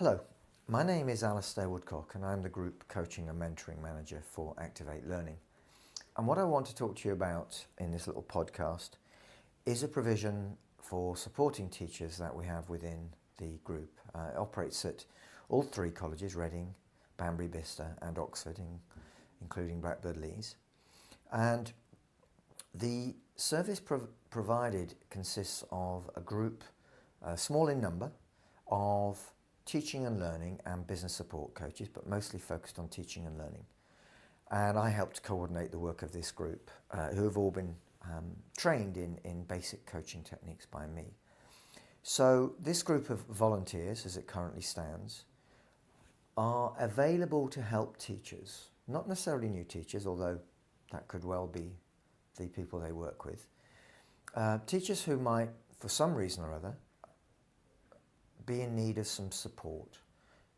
Hello, my name is Alistair Woodcock and I'm the Group Coaching and Mentoring Manager for Activate Learning. And what I want to talk to you about in this little podcast is a provision for supporting teachers that we have within the group. It operates at all three colleges, Reading, Banbury, Bicester and Oxford, including Blackbird Leys. And the service provided consists of a group, small in number, of teaching and learning and business support coaches, but mostly focused on teaching and learning. And I helped coordinate the work of this group, who have all been trained in basic coaching techniques by me. So this group of volunteers, as it currently stands, are available to help teachers, not necessarily new teachers, although that could well be the people they work with, teachers who might, for some reason or other, be in need of some support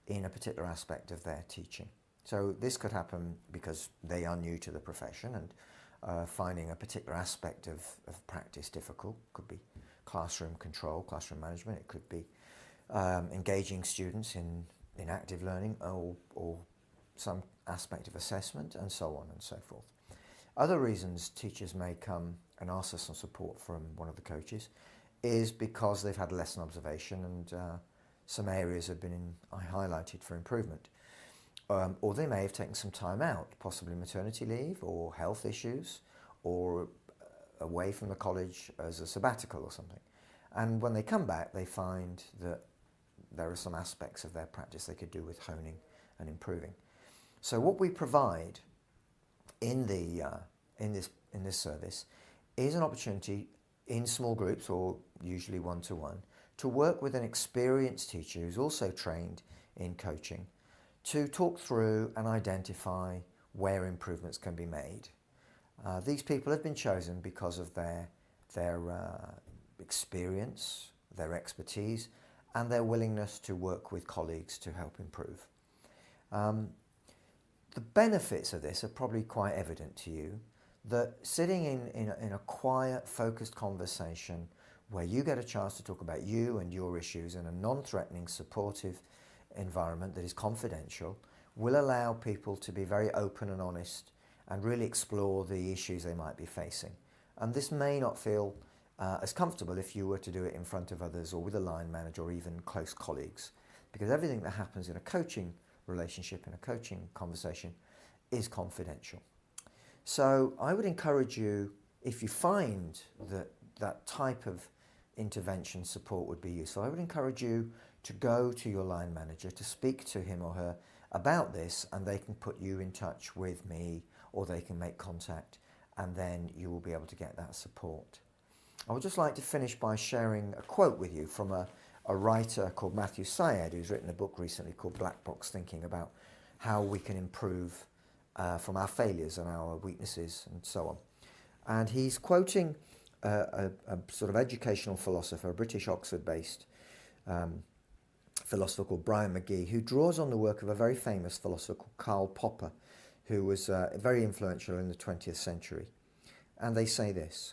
in a particular aspect of their teaching. So this could happen because they are new to the profession and finding a particular aspect of practice difficult. It could be classroom control, classroom management. It could be engaging students in active learning or some aspect of assessment, and so on and so forth. Other reasons teachers may come and ask for some support from one of the coaches is because they've had a lesson observation and some areas have been highlighted for improvement. Or they may have taken some time out, possibly maternity leave or health issues, or away from the college as a sabbatical or something. And when they come back, they find that there are some aspects of their practice they could do with honing and improving. So what we provide in this service is an opportunity in small groups, or usually one-to-one, to work with an experienced teacher who's also trained in coaching to talk through and identify where improvements can be made. These people have been chosen because of their experience, their expertise, and their willingness to work with colleagues to help improve. The benefits of this are probably quite evident to you, that sitting in a quiet, focused conversation where you get a chance to talk about you and your issues in a non-threatening, supportive environment that is confidential will allow people to be very open and honest and really explore the issues they might be facing. And this may not feel as comfortable if you were to do it in front of others or with a line manager or even close colleagues, because everything that happens in a coaching relationship, in a coaching conversation, is confidential. So I would encourage you, if you find that that type of intervention support would be useful, I would encourage you to go to your line manager to speak to him or her about this, and they can put you in touch with me, or they can make contact, and then you will be able to get that support. I would just like to finish by sharing a quote with you from a writer called Matthew Syed, who's written a book recently called Black Box Thinking, about how we can improve from our failures and our weaknesses and so on. And he's quoting a sort of educational philosopher, a British Oxford-based philosopher called Brian McGee, who draws on the work of a very famous philosopher called Karl Popper, who was very influential in the 20th century. And they say this: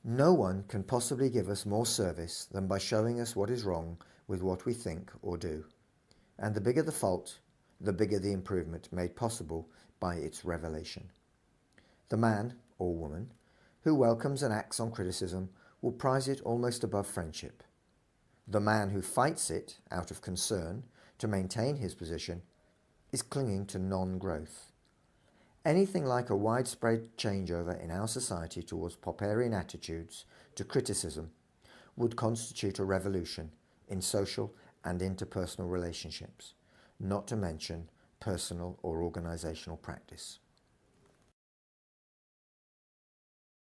"No one can possibly give us more service than by showing us what is wrong with what we think or do. And the bigger the fault, the bigger the improvement made possible by its revelation. The man, or woman, who welcomes and acts on criticism will prize it almost above friendship. The man who fights it out of concern to maintain his position is clinging to non-growth. Anything like a widespread changeover in our society towards Popperian attitudes to criticism would constitute a revolution in social and interpersonal relationships, not to mention personal or organizational practice."